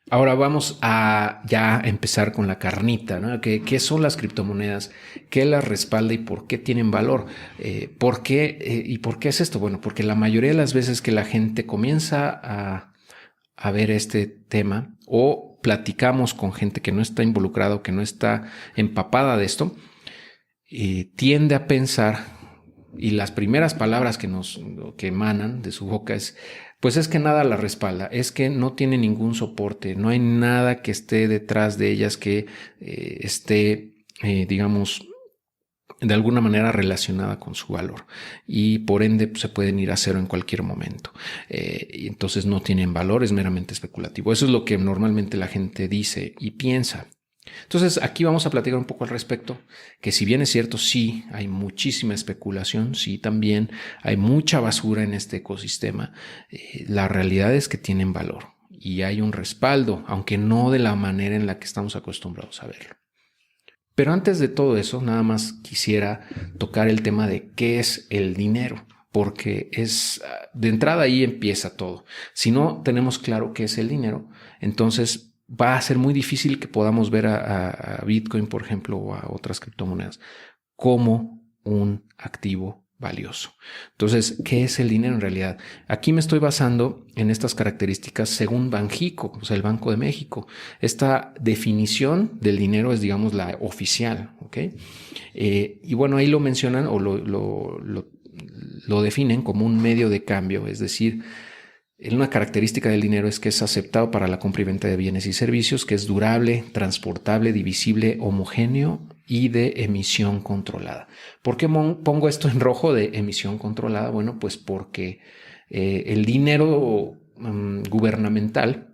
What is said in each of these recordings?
Ahora vamos a ya empezar con la carnita, ¿no? ¿Qué son las criptomonedas? ¿Qué las respalda y por qué tienen valor? ¿Por qué, y por qué es esto? Bueno, porque la mayoría de las veces que la gente comienza a ver este tema o platicamos con gente que no está involucrada o que no está empapada de esto, tiende a pensar, y las primeras palabras que emanan de su boca pues es que nada la respalda, es que no tiene ningún soporte, no hay nada que esté detrás de ellas que esté, digamos, de alguna manera relacionada con su valor, y por ende pues, se pueden ir a cero en cualquier momento, y entonces no tienen valor, es meramente especulativo. Eso es lo que normalmente la gente dice y piensa. Entonces aquí vamos a platicar un poco al respecto, que si bien es cierto, sí hay muchísima especulación, sí también hay mucha basura en este ecosistema, la realidad es que tienen valor y hay un respaldo, aunque no de la manera en la que estamos acostumbrados a verlo. Pero antes de todo eso, nada más quisiera tocar el tema de qué es el dinero, porque es de entrada ahí empieza todo. Si no tenemos claro qué es el dinero, entonces va a ser muy difícil que podamos ver a Bitcoin, por ejemplo, o a otras criptomonedas como un activo valioso. Entonces, ¿qué es el dinero en realidad? Aquí me estoy basando en estas características según Banjico, o sea, el Banco de México. Esta definición del dinero es, digamos, la oficial, ¿ok? Y bueno, ahí lo mencionan o lo definen como un medio de cambio, es decir, una característica del dinero es que es aceptado para la compra y venta de bienes y servicios, que es durable, transportable, divisible, homogéneo y de emisión controlada. ¿Por qué pongo esto en rojo de emisión controlada? Bueno, pues porque el dinero gubernamental,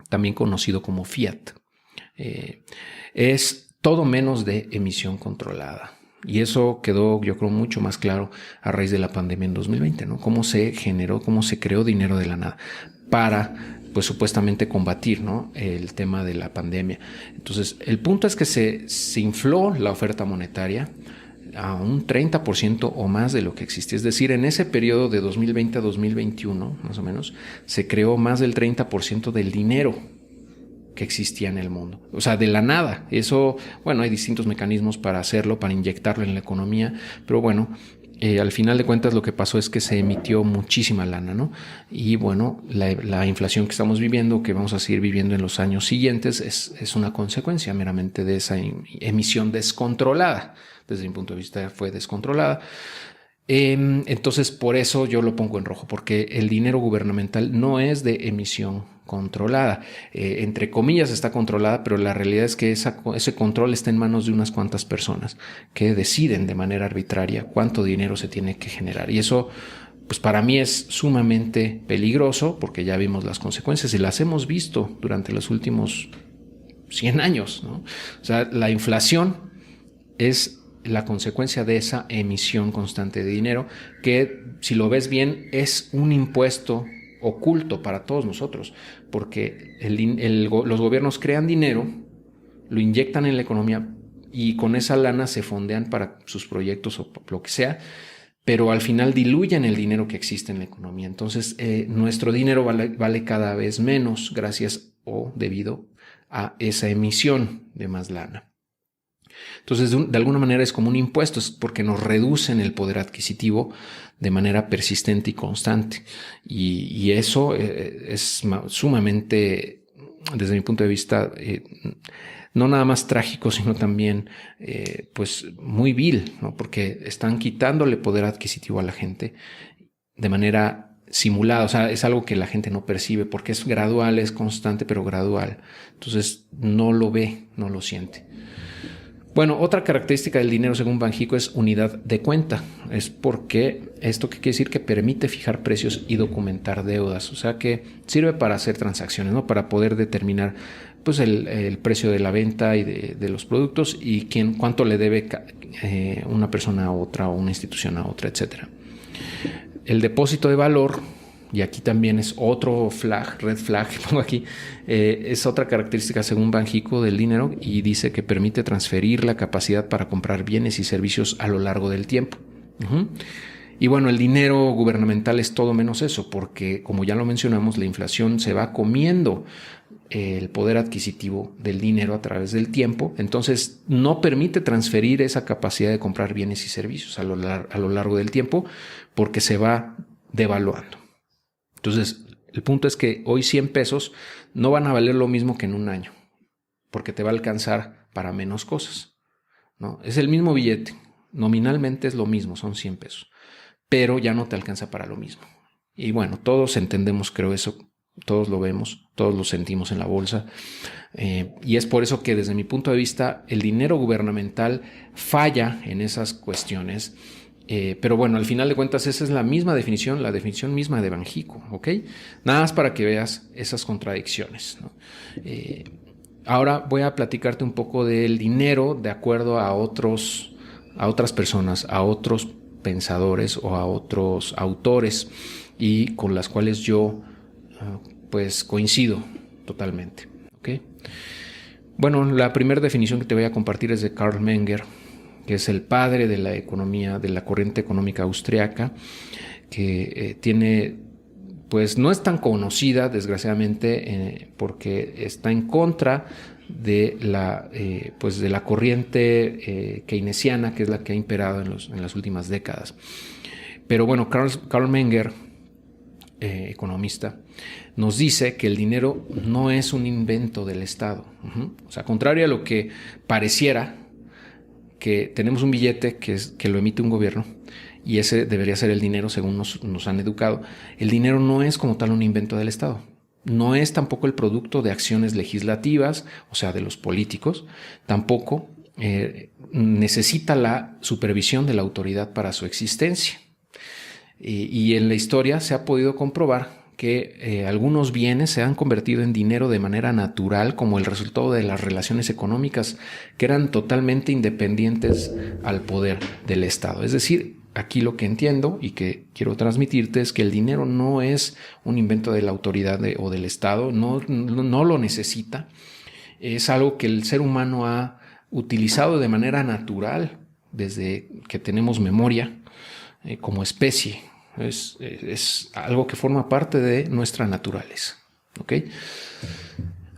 también conocido como fiat, es todo menos de emisión controlada. Y eso quedó, yo creo, mucho más claro a raíz de la pandemia en 2020, ¿no? Cómo se generó, cómo se creó dinero de la nada para, pues supuestamente combatir, ¿no?, el tema de la pandemia. Entonces, el punto es que se infló la oferta monetaria a un 30% o más de lo que existía. Es decir, en ese periodo de 2020 a 2021, más o menos, se creó más del 30% del dinero que existía en el mundo. O sea, de la nada. Eso, bueno, hay distintos mecanismos para hacerlo, para inyectarlo en la economía, pero bueno, al final de cuentas lo que pasó es que se emitió muchísima lana, ¿no? Y bueno, la inflación que estamos viviendo, que vamos a seguir viviendo en los años siguientes, es una consecuencia meramente de esa emisión descontrolada. Desde mi punto de vista fue descontrolada. Entonces, por eso yo lo pongo en rojo, porque el dinero gubernamental no es de emisión controlada. Entre comillas está controlada, pero la realidad es que ese control está en manos de unas cuantas personas que deciden de manera arbitraria cuánto dinero se tiene que generar. Y eso, pues para mí es sumamente peligroso, porque ya vimos las consecuencias y las hemos visto durante los últimos 100 años, ¿no? O sea, la inflación es la consecuencia de esa emisión constante de dinero, que si lo ves bien es un impuesto oculto para todos nosotros, porque los gobiernos crean dinero, lo inyectan en la economía y con esa lana se fondean para sus proyectos o lo que sea, pero al final diluyen el dinero que existe en la economía. Entonces, nuestro dinero vale cada vez menos gracias o debido a esa emisión de más lana. Entonces, de alguna manera es como un impuesto, es porque nos reducen el poder adquisitivo de manera persistente y constante. Y eso es sumamente, desde mi punto de vista, no nada más trágico, sino también pues muy vil, ¿no? Porque están quitándole poder adquisitivo a la gente de manera simulada. O sea, es algo que la gente no percibe porque es gradual, es constante, pero gradual. Entonces no lo ve, no lo siente. Bueno, otra característica del dinero según Banjico es unidad de cuenta. Es porque esto que quiere decir que permite fijar precios y documentar deudas. O sea que sirve para hacer transacciones, ¿no? Para poder determinar pues el precio de la venta y de los productos y cuánto le debe una persona a otra o una institución a otra, etcétera. El depósito de valor, y aquí también es otro red flag que pongo aquí, es otra característica según Banjico del dinero y dice que permite transferir la capacidad para comprar bienes y servicios a lo largo del tiempo. Y bueno, el dinero gubernamental es todo menos eso, porque como ya lo mencionamos, la inflación se va comiendo el poder adquisitivo del dinero a través del tiempo, entonces no permite transferir esa capacidad de comprar bienes y servicios a lo largo del tiempo porque se va devaluando. Entonces, el punto es que hoy 100 pesos no van a valer lo mismo que en un año, porque te va a alcanzar para menos cosas, ¿no? Es el mismo billete, nominalmente es lo mismo, son 100 pesos, pero ya no te alcanza para lo mismo. Y bueno, todos entendemos, creo eso, todos lo vemos, todos lo sentimos en la bolsa, y es por eso que desde mi punto de vista el dinero gubernamental falla en esas cuestiones. Pero bueno, al final de cuentas esa es la misma definición, la definición misma de Banjico, ¿ok? Nada más para que veas esas contradicciones, ¿no? Ahora voy a platicarte un poco del dinero de acuerdo a otras personas, a otros pensadores o a otros autores y con las cuales yo pues coincido totalmente, ¿ok? Bueno, la primera definición que te voy a compartir es de Karl Menger, que es el padre de la economía, de la corriente económica austriaca, que tiene, pues no es tan conocida, desgraciadamente, porque está en contra de la corriente keynesiana, que es la que ha imperado en las últimas décadas. Pero bueno, Karl Menger, economista, nos dice que el dinero no es un invento del Estado. O sea, contrario a lo que pareciera, que tenemos un billete que lo emite un gobierno y ese debería ser el dinero según nos han educado. El dinero no es como tal un invento del Estado. No es tampoco el producto de acciones legislativas, o sea, de los políticos. Tampoco necesita la supervisión de la autoridad para su existencia. Y en la historia se ha podido comprobar que algunos bienes se han convertido en dinero de manera natural como el resultado de las relaciones económicas que eran totalmente independientes al poder del Estado. Es decir, aquí lo que entiendo y que quiero transmitirte es que el dinero no es un invento de la autoridad o del Estado, no lo necesita. Es algo que el ser humano ha utilizado de manera natural desde que tenemos memoria como especie. Es algo que forma parte de nuestra naturaleza, ¿ok?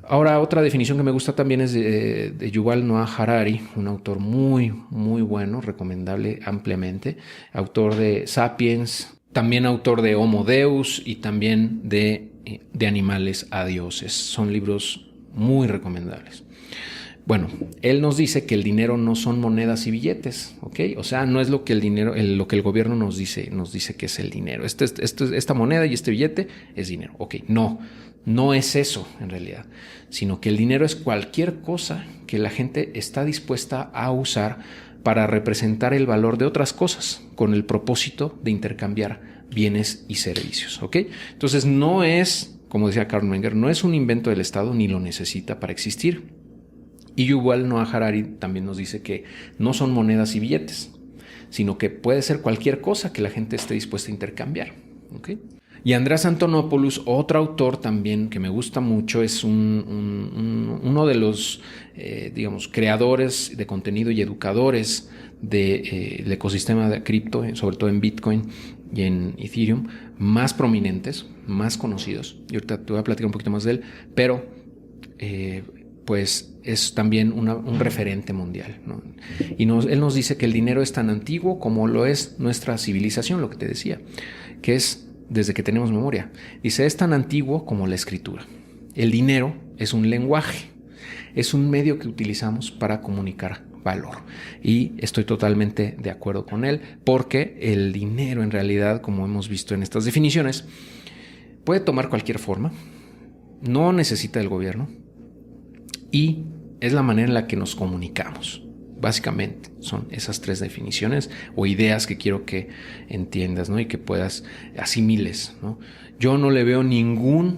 Ahora, otra definición que me gusta también es de Yuval Noah Harari, un autor muy, muy bueno, recomendable ampliamente, autor de Sapiens, también autor de Homo Deus y también de Animales a Dioses. Son libros muy recomendables. Bueno, él nos dice que el dinero no son monedas y billetes, ¿ok? O sea, no es lo que lo que el gobierno nos dice que es el dinero. Esta moneda y este billete es dinero, ¿ok? No es eso en realidad, sino que el dinero es cualquier cosa que la gente está dispuesta a usar para representar el valor de otras cosas con el propósito de intercambiar bienes y servicios, ¿ok? Entonces no es, como decía Karl Menger, no es un invento del Estado ni lo necesita para existir. Y Yuval Noah Harari también nos dice que no son monedas y billetes, sino que puede ser cualquier cosa que la gente esté dispuesta a intercambiar, ¿ok? Y Andreas Antonopoulos, otro autor también que me gusta mucho, es uno de los, creadores de contenido y educadores del ecosistema de cripto, sobre todo en Bitcoin y en Ethereum, más prominentes, más conocidos. Y ahorita te voy a platicar un poquito más de él, pero pues es también un referente mundial, ¿no? Y él nos dice que el dinero es tan antiguo como lo es nuestra civilización, lo que te decía, que es desde que tenemos memoria. Dice, es tan antiguo como la escritura. El dinero es un lenguaje, es un medio que utilizamos para comunicar valor. Y estoy totalmente de acuerdo con él, porque el dinero en realidad, como hemos visto en estas definiciones, puede tomar cualquier forma, no necesita del gobierno y es la manera en la que nos comunicamos. Básicamente son esas tres definiciones o ideas que quiero que entiendas, ¿no? Y que puedas asimiles, ¿no? Yo no le veo ninguna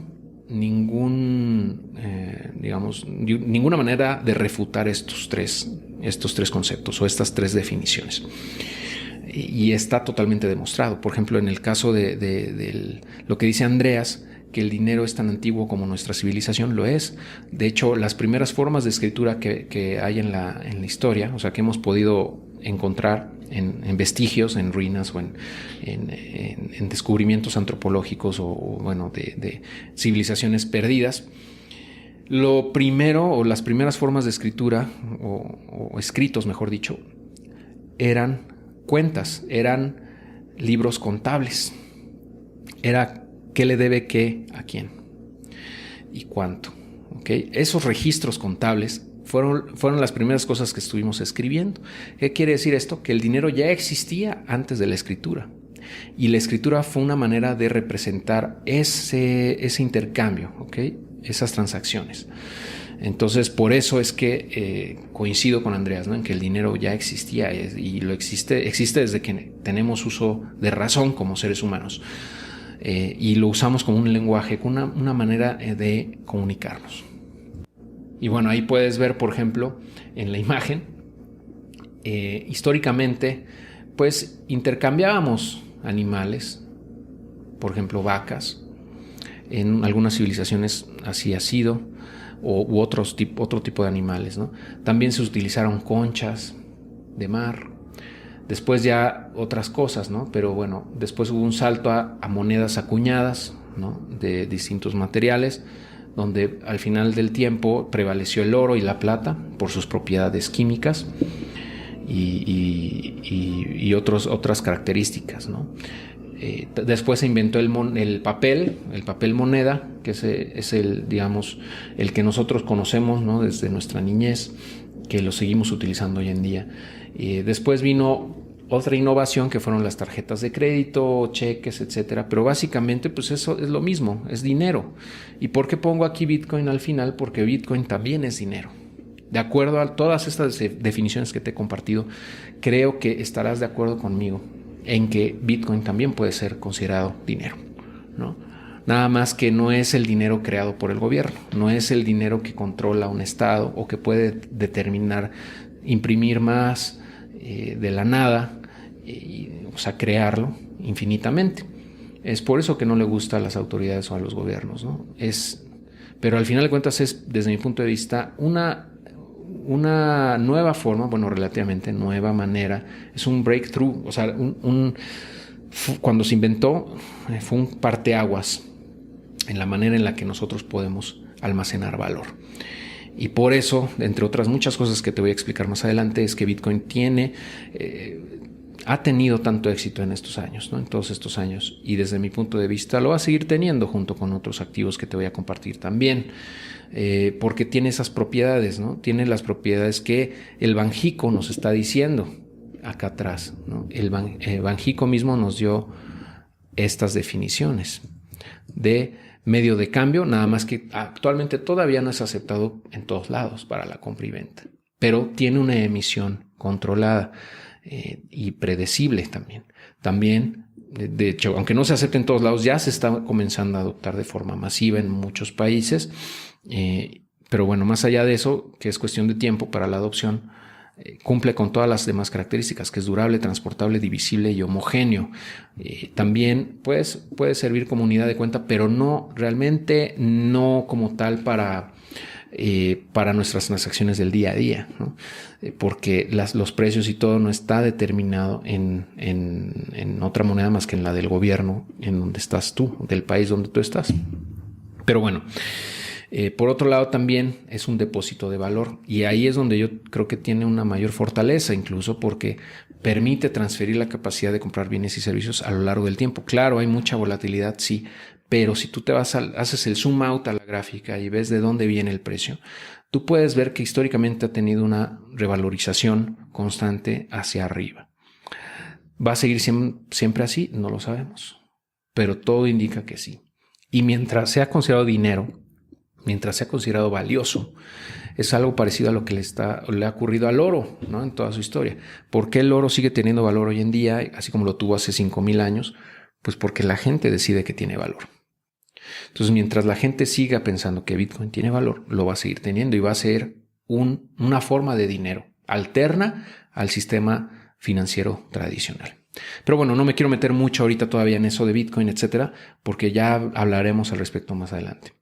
manera de refutar estos tres conceptos o estas tres definiciones. Y está totalmente demostrado. Por ejemplo, en el caso de lo que dice Andreas, que el dinero es tan antiguo como nuestra civilización, lo es. De hecho, las primeras formas de escritura que hay en la historia, o sea, que hemos podido encontrar en vestigios, en ruinas o en descubrimientos antropológicos o de civilizaciones perdidas, Lo primero, o las primeras formas de escritura, o escritos, mejor dicho, eran cuentas, eran libros contables. Era qué le debe qué a quién y cuánto. ¿Okay? Esos registros contables fueron las primeras cosas que estuvimos escribiendo. ¿Qué quiere decir esto? Que el dinero ya existía antes de la escritura. Y la escritura fue una manera de representar ese intercambio, ¿okay? Esas transacciones. Entonces, por eso es que coincido con Andreas, ¿no? En que el dinero ya existía y existe desde que tenemos uso de razón como seres humanos. Y lo usamos como un lenguaje, como una manera de comunicarnos. Y bueno, ahí puedes ver, por ejemplo, en la imagen, históricamente, pues intercambiábamos animales, por ejemplo, vacas. En algunas civilizaciones así ha sido, u otro tipo de animales, ¿no? También se utilizaron conchas de mar. Después ya otras cosas, ¿no? Pero bueno, después hubo un salto a monedas acuñadas, ¿no? De distintos materiales, donde al final del tiempo prevaleció el oro y la plata por sus propiedades químicas y otras características, ¿no? Después se inventó el papel moneda, que es digamos, el que nosotros conocemos, ¿no? Desde nuestra niñez, que lo seguimos utilizando hoy en día. Después vino otra innovación que fueron las tarjetas de crédito, cheques, etcétera. Pero básicamente, pues eso es lo mismo, es dinero. ¿Y por qué pongo aquí Bitcoin al final? Porque Bitcoin también es dinero. De acuerdo a todas estas definiciones que te he compartido, creo que estarás de acuerdo conmigo en que Bitcoin también puede ser considerado dinero, ¿no? Nada más que no es el dinero creado por el gobierno, no es el dinero que controla un estado o que puede determinar imprimir más de la nada, o sea, crearlo infinitamente. Es por eso que no le gusta a las autoridades o a los gobiernos, ¿no? Pero al final de cuentas es, desde mi punto de vista, una nueva forma, bueno, relativamente nueva manera, es un breakthrough, o sea, cuando se inventó fue un parteaguas en la manera en la que nosotros podemos almacenar valor. Y por eso, entre otras muchas cosas que te voy a explicar más adelante, es que Bitcoin ha tenido tanto éxito en estos años, ¿no? En todos estos años, y desde mi punto de vista lo va a seguir teniendo junto con otros activos que te voy a compartir también, porque tiene esas propiedades, ¿no? Tiene las propiedades que el Banxico nos está diciendo acá atrás, ¿no? El Banxico mismo nos dio estas definiciones de medio de cambio, nada más que actualmente todavía no es aceptado en todos lados para la compra y venta, pero tiene una emisión controlada y predecible también. También, de hecho, aunque no se acepte en todos lados, ya se está comenzando a adoptar de forma masiva en muchos países, pero bueno, más allá de eso, que es cuestión de tiempo para la adopción, cumple con todas las demás características, que es durable, transportable, divisible y homogéneo. También pues, puede servir como unidad de cuenta, pero no realmente no como tal para nuestras transacciones del día a día, ¿no? Porque los precios y todo no está determinado en otra moneda más que en la del gobierno, en donde estás tú, del país donde tú estás. Pero bueno, por otro lado también es un depósito de valor, y ahí es donde yo creo que tiene una mayor fortaleza, incluso porque permite transferir la capacidad de comprar bienes y servicios a lo largo del tiempo. Claro, hay mucha volatilidad, sí, pero si tú haces el zoom out a la gráfica y ves de dónde viene el precio, tú puedes ver que históricamente ha tenido una revalorización constante hacia arriba. ¿Va a seguir siempre así? No lo sabemos, pero todo indica que sí. Y mientras sea considerado dinero, mientras sea considerado valioso, es algo parecido a lo que le ha ocurrido al oro, ¿no? En toda su historia. ¿Por qué el oro sigue teniendo valor hoy en día, así como lo tuvo hace 5,000 años? Pues porque la gente decide que tiene valor. Entonces, mientras la gente siga pensando que Bitcoin tiene valor, lo va a seguir teniendo y va a ser una forma de dinero alterna al sistema financiero tradicional. Pero bueno, no me quiero meter mucho ahorita todavía en eso de Bitcoin, etcétera, porque ya hablaremos al respecto más adelante.